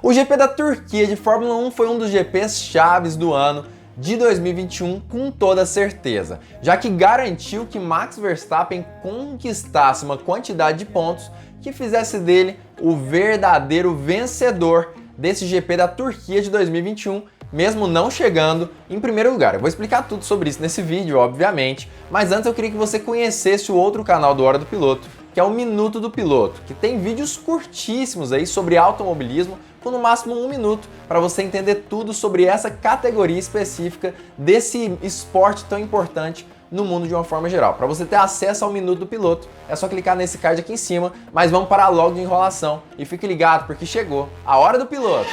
O GP da Turquia de Fórmula 1 foi um dos GPs chaves do ano de 2021 com toda certeza, já que garantiu que Max Verstappen conquistasse uma quantidade de pontos que fizesse dele o verdadeiro vencedor desse GP da Turquia de 2021, mesmo não chegando em primeiro lugar. Eu vou explicar tudo sobre isso nesse vídeo, obviamente, mas antes eu queria que você conhecesse o outro canal do Hora do Piloto, que é o Minuto do Piloto, que tem vídeos curtíssimos aí sobre automobilismo, com no máximo 1 minuto, para você entender tudo sobre essa categoria específica desse esporte tão importante no mundo de uma forma geral. Para você ter acesso ao Minuto do Piloto, é só clicar nesse card aqui em cima, mas vamos parar logo de enrolação e fique ligado porque chegou a Hora do Piloto.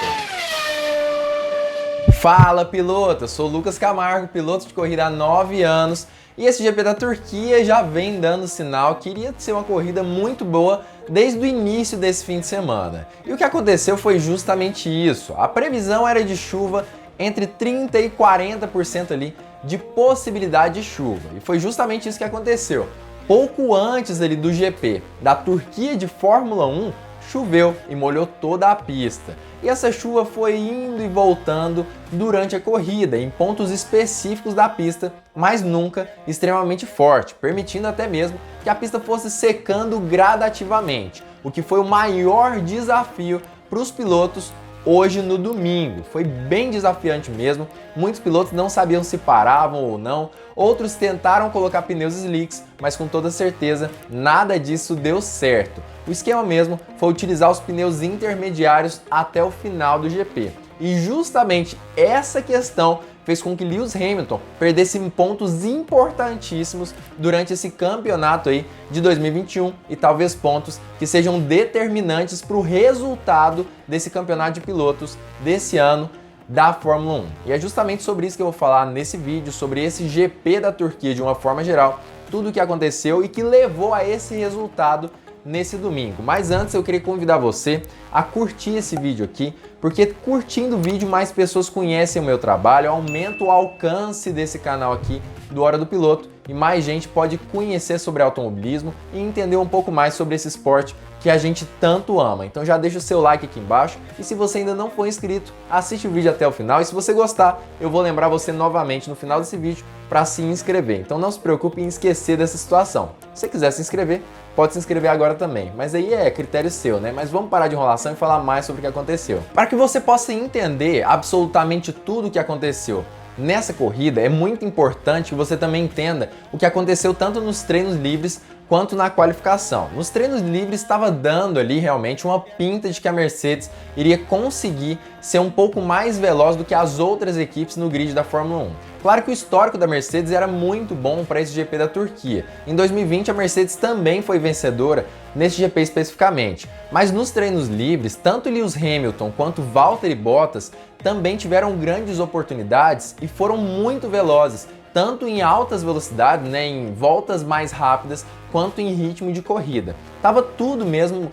Fala piloto, eu sou o Lucas Camargo, piloto de corrida há 9 anos e esse GP da Turquia já vem dando sinal que iria ser uma corrida muito boa desde o início desse fim de semana. E o que aconteceu foi justamente isso. A previsão era de chuva entre 30% e 40% ali de possibilidade de chuva. E foi justamente isso que aconteceu. Pouco antes ali do GP da Turquia de Fórmula 1, choveu e molhou toda a pista. E essa chuva foi indo e voltando durante a corrida, em pontos específicos da pista, mas nunca extremamente forte, permitindo até mesmo que a pista fosse secando gradativamente, o que foi o maior desafio para os pilotos hoje no domingo. Foi bem desafiante mesmo, muitos pilotos não sabiam se paravam ou não, outros tentaram colocar pneus slicks, mas com toda certeza nada disso deu certo. O esquema mesmo foi utilizar os pneus intermediários até o final do GP. E justamente essa questão fez com que Lewis Hamilton perdesse pontos importantíssimos durante esse campeonato aí de 2021 e talvez pontos que sejam determinantes para o resultado desse campeonato de pilotos desse ano da Fórmula 1. E é justamente sobre isso que eu vou falar nesse vídeo, sobre esse GP da Turquia de uma forma geral, tudo o que aconteceu e que levou a esse resultado nesse domingo. Mas antes eu queria convidar você a curtir esse vídeo aqui, porque curtindo o vídeo mais pessoas conhecem o meu trabalho, aumenta o alcance desse canal aqui do Hora do Piloto e mais gente pode conhecer sobre automobilismo e entender um pouco mais sobre esse esporte que a gente tanto ama. Então já deixa o seu like aqui embaixo e se você ainda não for inscrito, assiste o vídeo até o final e se você gostar, eu vou lembrar você novamente no final desse vídeo para se inscrever. Então não se preocupe em esquecer dessa situação. Se você quiser se inscrever, pode se inscrever agora também, mas aí é critério seu, né? Mas vamos parar de enrolação e falar mais sobre o que aconteceu. Para que você possa entender absolutamente tudo o que aconteceu nessa corrida, é muito importante que você também entenda o que aconteceu tanto nos treinos livres quanto na qualificação. Nos treinos livres estava dando ali realmente uma pinta de que a Mercedes iria conseguir ser um pouco mais veloz do que as outras equipes no grid da Fórmula 1. Claro que o histórico da Mercedes era muito bom para esse GP da Turquia. Em 2020 a Mercedes também foi vencedora nesse GP especificamente, mas nos treinos livres, tanto Lewis Hamilton quanto Valtteri Bottas também tiveram grandes oportunidades e foram muito velozes, tanto em altas velocidades, né, em voltas mais rápidas, quanto em ritmo de corrida. Tava tudo mesmo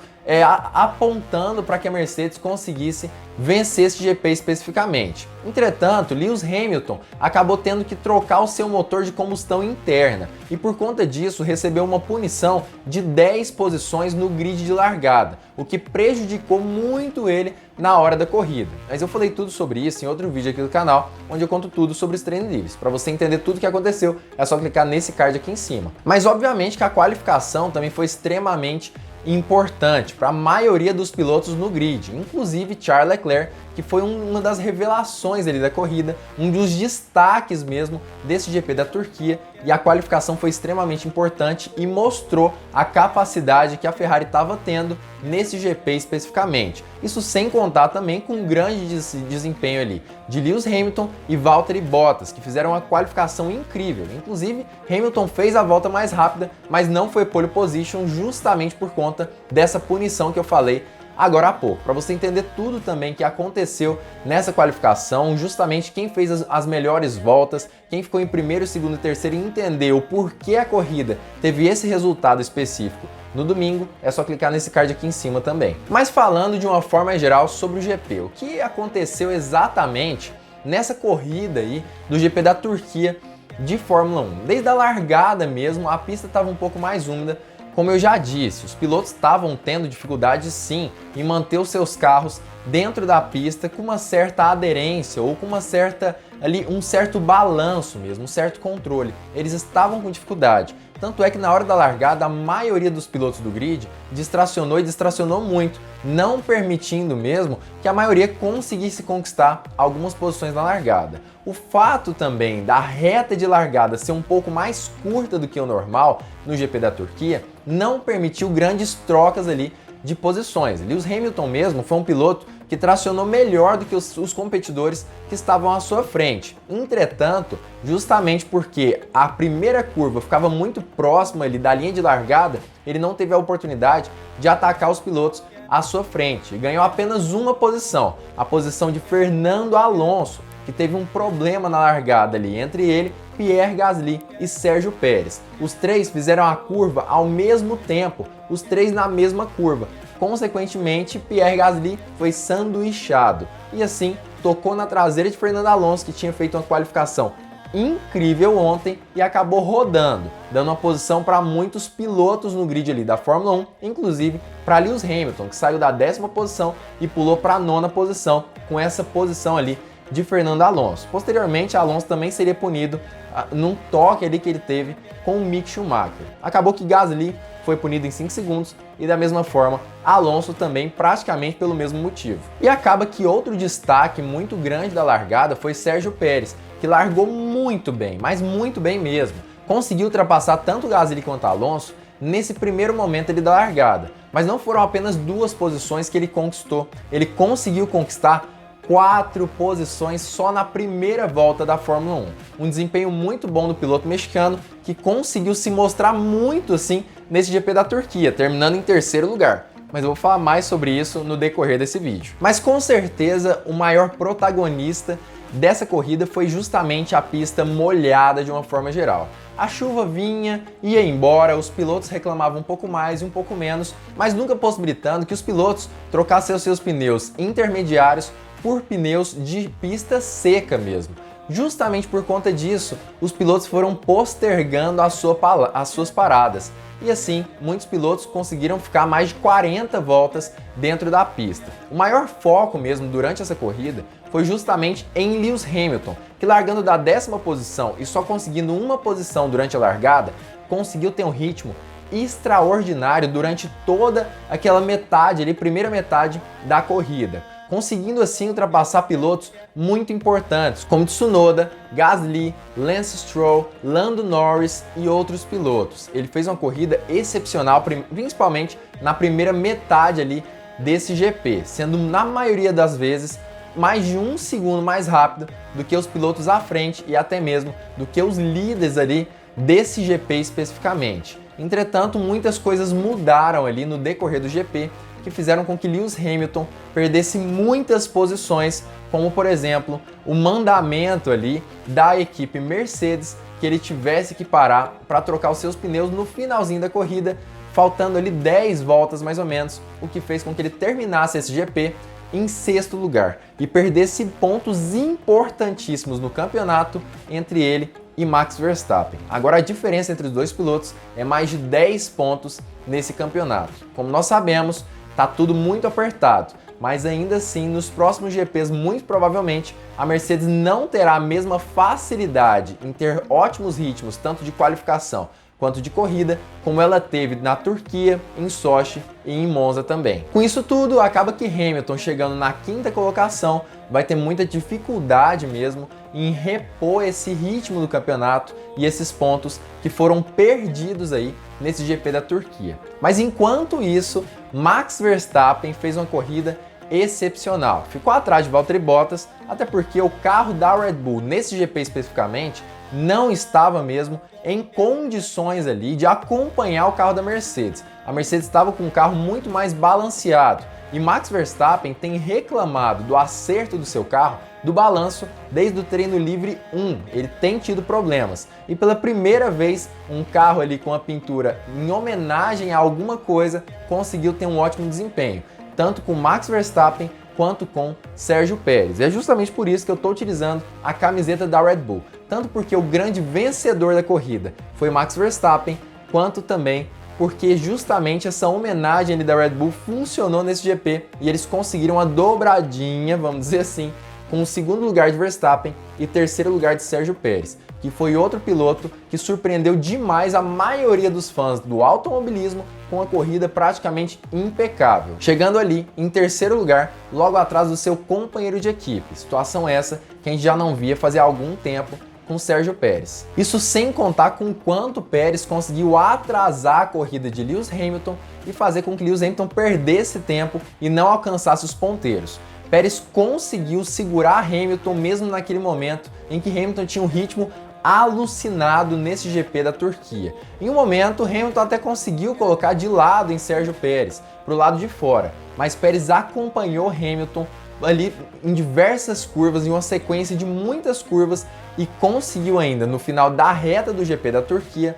apontando para que a Mercedes conseguisse vencer esse GP especificamente. Entretanto, Lewis Hamilton acabou tendo que trocar o seu motor de combustão interna e por conta disso recebeu uma punição de 10 posições no grid de largada, o que prejudicou muito ele na hora da corrida. Mas eu falei tudo sobre isso em outro vídeo aqui do canal, onde eu conto tudo sobre os treinos livres. Para você entender tudo o que aconteceu, é só clicar nesse card aqui em cima. Mas obviamente que a qualificação também foi extremamente importante para a maioria dos pilotos no grid, inclusive Charles Leclerc, que foi uma das revelações ali da corrida, um dos destaques mesmo desse GP da Turquia, e a qualificação foi extremamente importante e mostrou a capacidade que a Ferrari estava tendo nesse GP especificamente. Isso sem contar também com um grande desempenho ali de Lewis Hamilton e Valtteri Bottas, que fizeram uma qualificação incrível. Inclusive, Hamilton fez a volta mais rápida, mas não foi pole position justamente por conta dessa punição que eu falei agora há pouco, para você entender tudo também que aconteceu nessa qualificação, justamente quem fez as melhores voltas, quem ficou em primeiro, segundo e terceiro e entender o porquê a corrida teve esse resultado específico no domingo, é só clicar nesse card aqui em cima também. Mas falando de uma forma geral sobre o GP, o que aconteceu exatamente nessa corrida aí do GP da Turquia de Fórmula 1? Desde a largada mesmo, a pista estava um pouco mais úmida, Como eu já disse, os pilotos estavam tendo dificuldade sim em manter os seus carros dentro da pista com uma certa aderência ou com um certo balanço mesmo, um certo controle. Eles estavam com dificuldade. Tanto é que na hora da largada, a maioria dos pilotos do grid distracionou e distracionou muito, não permitindo mesmo que a maioria conseguisse conquistar algumas posições na largada. O fato também da reta de largada ser um pouco mais curta do que o normal no GP da Turquia não permitiu grandes trocas ali de posições. Lewis Hamilton mesmo foi um piloto que tracionou melhor do que os competidores que estavam à sua frente. Entretanto, justamente porque a primeira curva ficava muito próxima ali da linha de largada, ele não teve a oportunidade de atacar os pilotos à sua frente e ganhou apenas uma posição, a posição de Fernando Alonso, que teve um problema na largada ali entre ele, Pierre Gasly e Sérgio Pérez. Os três fizeram a curva ao mesmo tempo, os três na mesma curva. Consequentemente, Pierre Gasly foi sanduichado e assim tocou na traseira de Fernando Alonso, que tinha feito uma qualificação incrível ontem e acabou rodando, dando uma posição para muitos pilotos no grid ali da Fórmula 1, inclusive para Lewis Hamilton, que saiu da 10ª posição e pulou para a 9ª posição com essa posição ali de Fernando Alonso. Posteriormente, Alonso também seria punido num toque ali que ele teve com o Mick Schumacher. Acabou que Gasly foi punido em 5 segundos e da mesma forma Alonso também praticamente pelo mesmo motivo. E acaba que outro destaque muito grande da largada foi Sérgio Pérez, que largou muito bem, mas muito bem mesmo. Conseguiu ultrapassar tanto Gasly quanto Alonso nesse primeiro momento ali da largada. Mas não foram apenas 2 posições que ele conquistou. Ele conseguiu conquistar 4 posições só na primeira volta da Fórmula 1. Um desempenho muito bom do piloto mexicano que conseguiu se mostrar muito assim nesse GP da Turquia, terminando em 3º lugar. Mas eu vou falar mais sobre isso no decorrer desse vídeo. Mas com certeza o maior protagonista dessa corrida foi justamente a pista molhada de uma forma geral. A chuva vinha, ia embora, os pilotos reclamavam um pouco mais e um pouco menos, mas nunca possibilitando que os pilotos trocassem os seus pneus intermediários por pneus de pista seca mesmo. Justamente por conta disso, os pilotos foram postergando as suas paradas. E assim, muitos pilotos conseguiram ficar mais de 40 voltas dentro da pista. O maior foco mesmo durante essa corrida foi justamente em Lewis Hamilton, que largando da 10ª posição e só conseguindo uma posição durante a largada, conseguiu ter um ritmo extraordinário durante toda aquela metade, ali, primeira metade da corrida, conseguindo assim ultrapassar pilotos muito importantes, como Tsunoda, Gasly, Lance Stroll, Lando Norris e outros pilotos. Ele fez uma corrida excepcional, principalmente na primeira metade ali desse GP, sendo na maioria das vezes mais de 1 segundo mais rápido do que os pilotos à frente e até mesmo do que os líderes ali desse GP especificamente. Entretanto, muitas coisas mudaram ali no decorrer do GP, que fizeram com que Lewis Hamilton perdesse muitas posições, como por exemplo, o mandamento ali da equipe Mercedes, que ele tivesse que parar para trocar os seus pneus no finalzinho da corrida, faltando ali 10 voltas mais ou menos, o que fez com que ele terminasse esse GP em 6º lugar e perdesse pontos importantíssimos no campeonato entre ele e Max Verstappen. Agora a diferença entre os dois pilotos é mais de 10 pontos nesse campeonato. Como nós sabemos, tá tudo muito apertado, mas ainda assim nos próximos GPs muito provavelmente a Mercedes não terá a mesma facilidade em ter ótimos ritmos tanto de qualificação quanto de corrida, como ela teve na Turquia, em Sochi e em Monza também. Com isso tudo, acaba que Hamilton, chegando na 5ª colocação, vai ter muita dificuldade mesmo em repor esse ritmo do campeonato e esses pontos que foram perdidos aí nesse GP da Turquia. Mas enquanto isso, Max Verstappen fez uma corrida excepcional. Ficou atrás de Valtteri Bottas, até porque o carro da Red Bull, nesse GP especificamente, não estava mesmo em condições ali de acompanhar o carro da Mercedes. A Mercedes estava com um carro muito mais balanceado e Max Verstappen tem reclamado do acerto do seu carro, do balanço, desde o treino livre 1. Ele tem tido problemas e pela primeira vez um carro ali com a pintura em homenagem a alguma coisa conseguiu ter um ótimo desempenho, tanto com Max Verstappen quanto com Sérgio Pérez. E é justamente por isso que eu estou utilizando a camiseta da Red Bull, tanto porque o grande vencedor da corrida foi Max Verstappen, quanto também porque justamente essa homenagem ali da Red Bull funcionou nesse GP e eles conseguiram a dobradinha, vamos dizer assim, com o segundo lugar de Verstappen e terceiro lugar de Sérgio Pérez, que foi outro piloto que surpreendeu demais a maioria dos fãs do automobilismo com a corrida praticamente impecável, chegando ali em terceiro lugar, logo atrás do seu companheiro de equipe. Situação essa que a gente já não via fazia algum tempo com Sérgio Pérez. Isso sem contar com quanto Pérez conseguiu atrasar a corrida de Lewis Hamilton e fazer com que Lewis Hamilton perdesse tempo e não alcançasse os ponteiros. Pérez conseguiu segurar Hamilton mesmo naquele momento em que Hamilton tinha um ritmo alucinado nesse GP da Turquia. Em um momento, Hamilton até conseguiu colocar de lado em Sérgio Pérez, para o lado de fora, mas Pérez acompanhou Hamilton ali em diversas curvas, em uma sequência de muitas curvas, e conseguiu ainda, no final da reta do GP da Turquia,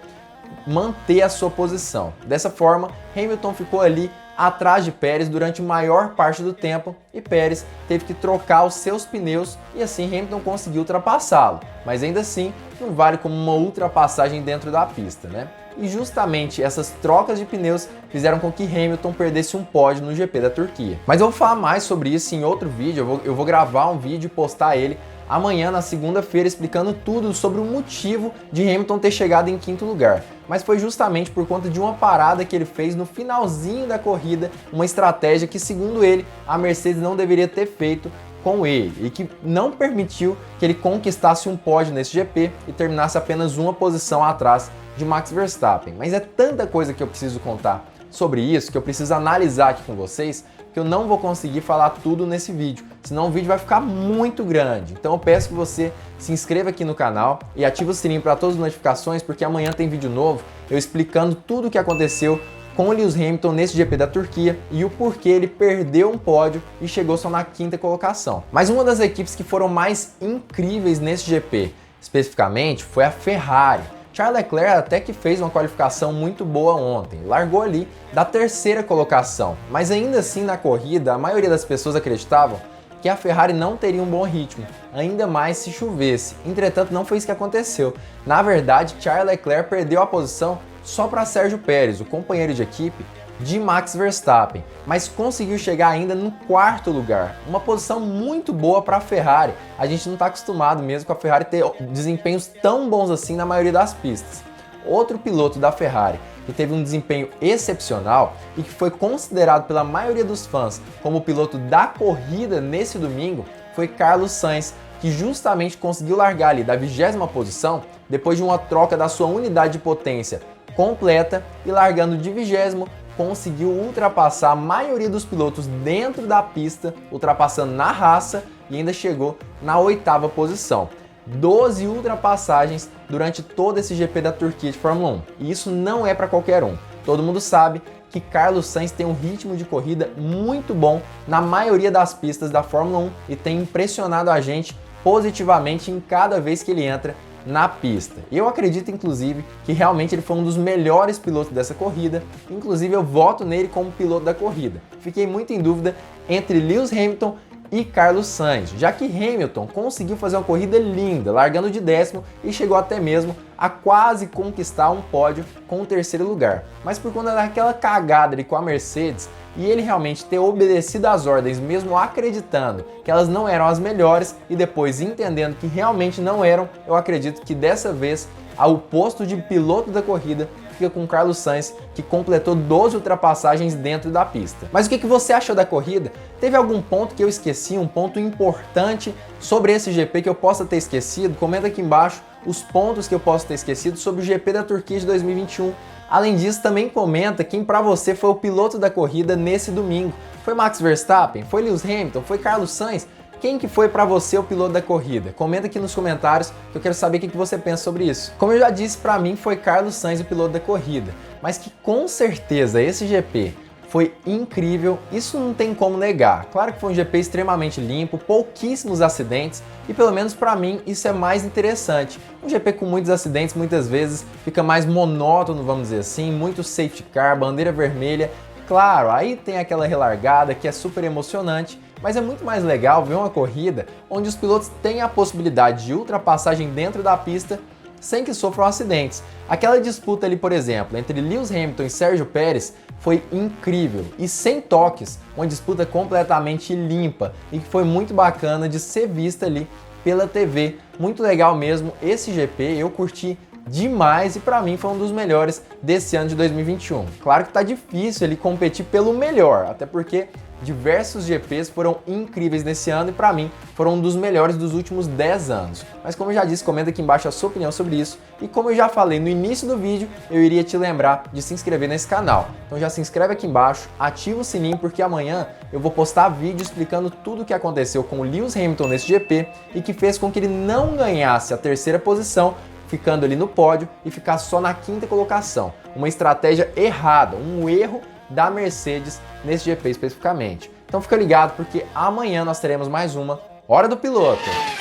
manter a sua posição. Dessa forma, Hamilton ficou ali atrás de Pérez durante a maior parte do tempo e Pérez teve que trocar os seus pneus e assim Hamilton conseguiu ultrapassá-lo. Mas ainda assim, não vale como uma ultrapassagem dentro da pista, né? E justamente essas trocas de pneus fizeram com que Hamilton perdesse um pódio no GP da Turquia. Mas eu vou falar mais sobre isso em outro vídeo, eu vou gravar um vídeo e postar ele amanhã, na segunda-feira, explicando tudo sobre o motivo de Hamilton ter chegado em quinto lugar. Mas foi justamente por conta de uma parada que ele fez no finalzinho da corrida, uma estratégia que, segundo ele, a Mercedes não deveria ter feito com ele e que não permitiu que ele conquistasse um pódio nesse GP e terminasse apenas uma posição atrás de Max Verstappen. Mas é tanta coisa que eu preciso contar sobre isso, que eu preciso analisar aqui com vocês, que eu não vou conseguir falar tudo nesse vídeo, senão o vídeo vai ficar muito grande. Então eu peço que você se inscreva aqui no canal e ative o sininho para todas as notificações, porque amanhã tem vídeo novo eu explicando tudo o que aconteceu com o Lewis Hamilton nesse GP da Turquia e o porquê ele perdeu um pódio e chegou só na quinta colocação. Mas uma das equipes que foram mais incríveis nesse GP, especificamente, foi a Ferrari. Charles Leclerc até que fez uma qualificação muito boa ontem, largou ali da terceira colocação, mas ainda assim na corrida a maioria das pessoas acreditavam que a Ferrari não teria um bom ritmo, ainda mais se chovesse. Entretanto, não foi isso que aconteceu. Na verdade, Charles Leclerc perdeu a posição só para Sérgio Pérez, o companheiro de equipe de Max Verstappen, mas conseguiu chegar ainda no quarto lugar, uma posição muito boa para a Ferrari. A gente não está acostumado mesmo com a Ferrari ter desempenhos tão bons assim na maioria das pistas. Outro piloto da Ferrari que teve um desempenho excepcional e que foi considerado pela maioria dos fãs como o piloto da corrida nesse domingo foi Carlos Sainz, que justamente conseguiu largar ali da 20ª posição depois de uma troca da sua unidade de potência completa e largando de 20º, conseguiu ultrapassar a maioria dos pilotos dentro da pista, ultrapassando na raça e ainda chegou na 8ª posição. 12 ultrapassagens durante todo esse GP da Turquia de Fórmula 1. E isso não é para qualquer um. Todo mundo sabe que Carlos Sainz tem um ritmo de corrida muito bom na maioria das pistas da Fórmula 1 e tem impressionado a gente positivamente em cada vez que ele entra na pista. Eu acredito, inclusive, que realmente ele foi um dos melhores pilotos dessa corrida. Inclusive, eu voto nele como piloto da corrida. Fiquei muito em dúvida entre Lewis Hamilton e Carlos Sainz, já que Hamilton conseguiu fazer uma corrida linda, largando de 10º e chegou até mesmo a quase conquistar um pódio com o terceiro lugar. Mas por conta daquela cagada ali com a Mercedes, e ele realmente ter obedecido às ordens, mesmo acreditando que elas não eram as melhores e depois entendendo que realmente não eram, eu acredito que dessa vez o posto de piloto da corrida fica com Carlos Sainz, que completou 12 ultrapassagens dentro da pista. Mas o que você achou da corrida? Teve algum ponto que eu esqueci, um ponto importante sobre esse GP que eu possa ter esquecido? Comenta aqui embaixo os pontos que eu posso ter esquecido sobre o GP da Turquia de 2021. Além disso, também comenta quem para você foi o piloto da corrida nesse domingo. Foi Max Verstappen? Foi Lewis Hamilton? Foi Carlos Sainz? Quem que foi para você o piloto da corrida? Comenta aqui nos comentários que eu quero saber o que você pensa sobre isso. Como eu já disse, para mim foi Carlos Sainz o piloto da corrida, mas que com certeza esse GP foi incrível, isso não tem como negar. Claro que foi um GP extremamente limpo, pouquíssimos acidentes e pelo menos para mim isso é mais interessante. Um GP com muitos acidentes muitas vezes fica mais monótono, vamos dizer assim, muito safety car, bandeira vermelha. Claro, aí tem aquela relargada que é super emocionante, mas é muito mais legal ver uma corrida onde os pilotos têm a possibilidade de ultrapassagem dentro da pista sem que sofram acidentes. Aquela disputa ali, por exemplo, entre Lewis Hamilton e Sérgio Pérez foi incrível e sem toques, uma disputa completamente limpa e que foi muito bacana de ser vista ali pela TV. Muito legal mesmo esse GP, eu curti demais e para mim foi um dos melhores desse ano de 2021. Claro que tá difícil ele competir pelo melhor, até porque diversos GPs foram incríveis nesse ano e para mim foram um dos melhores dos últimos 10 anos. Mas como eu já disse, comenta aqui embaixo a sua opinião sobre isso e como eu já falei no início do vídeo, eu iria te lembrar de se inscrever nesse canal. Então já se inscreve aqui embaixo, ativa o sininho porque amanhã eu vou postar vídeo explicando tudo o que aconteceu com o Lewis Hamilton nesse GP e que fez com que ele não ganhasse a terceira posição, ficando ali no pódio e ficar só na quinta colocação. Uma estratégia errada, um erro da Mercedes nesse GP especificamente. Então fica ligado porque amanhã nós teremos mais uma Hora do Piloto.